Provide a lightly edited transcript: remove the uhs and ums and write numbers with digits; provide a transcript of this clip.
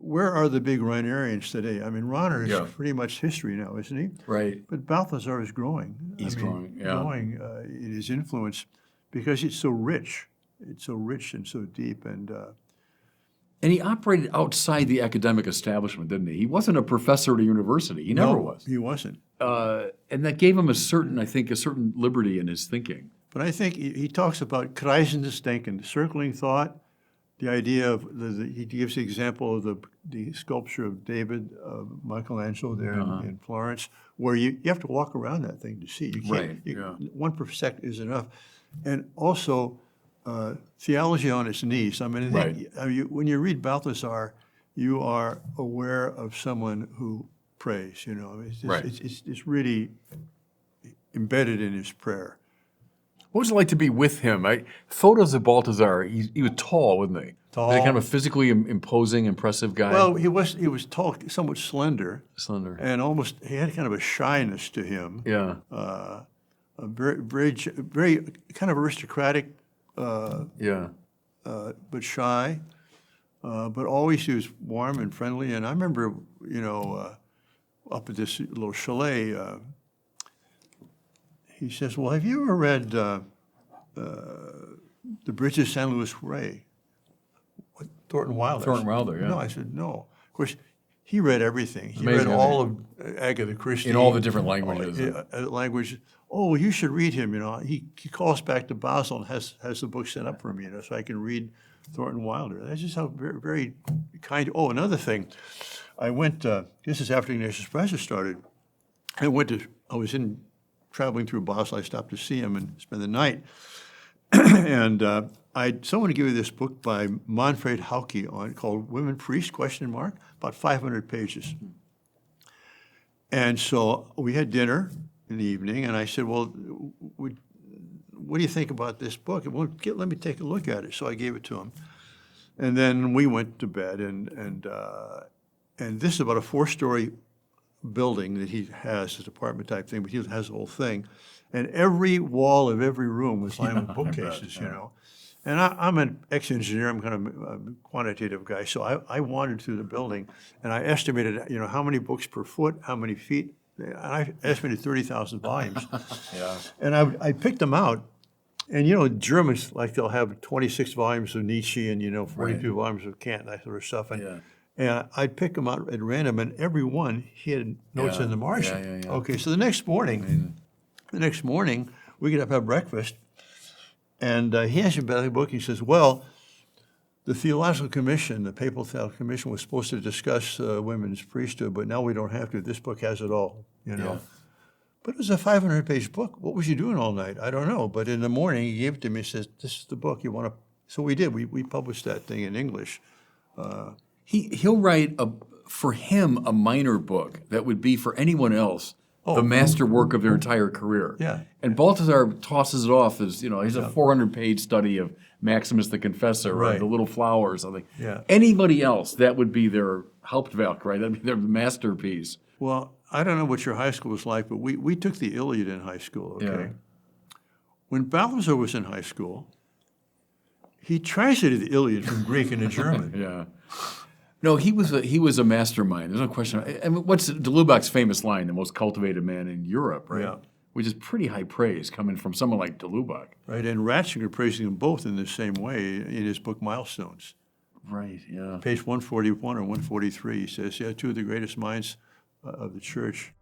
where are the big Rainerians today? I mean, Rahner is Yeah. pretty much history now, isn't he? Right. But Balthasar is growing. He's growing, yeah. Growing in his influence because it's so rich. It's so rich and so deep. And he operated outside the academic establishment, didn't he? He wasn't a professor at a university. He never was. He wasn't. And that gave him a certain liberty in his thinking. But I think he talks about kreisendes Denken, circling thought, the idea of, he gives the example of the sculpture of David, Michelangelo there in Florence, where you have to walk around that thing to see. You can't, Right, one percent is enough. And also, theology on its knees. I mean, when you read Balthasar, you are aware of someone who prays, you know. It's really embedded in his prayer. What was it like to be with him? Photos of Balthasar, he was tall, wasn't he? Tall. Was he kind of a physically imposing, impressive guy? Well, he was tall, somewhat slender. Slender. And he had kind of a shyness to him. Yeah. A very kind of aristocratic, but shy. But always he was warm and friendly. And I remember, up at this little chalet, he says, "Well, have you ever read The Bridge of San Luis Rey?" Thornton Wilder. Thornton Wilder, yeah. No, I said, no. Of course, he read everything. He Amazing, read all of Agatha Christie. In all the different languages. Languages. Oh, well, you should read him, you know. He calls back to Basel and has the book sent up for me, you know, so I can read Thornton Wilder. That's just how very, very kind. Oh, another thing. I went, this is after Ignatius Press started. I was traveling through Basel. I stopped to see him and spend the night. And someone gave me this book by Manfred Hauke called Women Priests, ? About 500 pages. And so we had dinner in the evening, and I said, well, what do you think about this book? Well, let me take a look at it. So I gave it to him. And then we went to bed, and this is about a 4-story building that he has, this apartment type thing, but he has the whole thing. And every wall of every room was lined with bookcases, you know. And I'm an ex-engineer, I'm kind of a quantitative guy, so I wandered through the building, and I estimated, you know, how many books per foot, how many feet, and I estimated 30,000 volumes. Yeah. And I picked them out, and, you know, Germans, like, they'll have 26 volumes of Nietzsche and, 42 volumes of Kant, that sort of stuff. And I'd pick them out at random, and every one, he had notes in the margin. Okay, so the next morning, we get up, have breakfast, and he asked me about the book. He says, well, the Theological Commission, the Papal Theological Commission, was supposed to discuss women's priesthood, but now we don't have to. This book has it all, you know. Yeah. But it was a 500-page book. What was you doing all night? I don't know. But in the morning, he gave it to me and says, this is the book you want to. So we did. We published that thing in English. He'll write, for him, a minor book that would be for anyone else the masterwork of their entire career. Yeah. And Balthasar tosses it off as, he's a 400-page study of Maximus the Confessor, or The Little Flower or something. Yeah. Anybody else, that would be their Hauptwerk, right? That'd be their masterpiece. Well, I don't know what your high school was like, but we took the Iliad in high school, okay? Yeah. When Balthasar was in high school, he translated the Iliad from Greek into German. Yeah. No, he was a mastermind. There's no question. I mean, what's de Lubac's famous line, the most cultivated man in Europe, right? Yeah. Which is pretty high praise coming from someone like de Lubac. Right, and Ratzinger praising them both in the same way in his book Milestones. Right, yeah. Page 141 or 143, he says, two of the greatest minds of the church.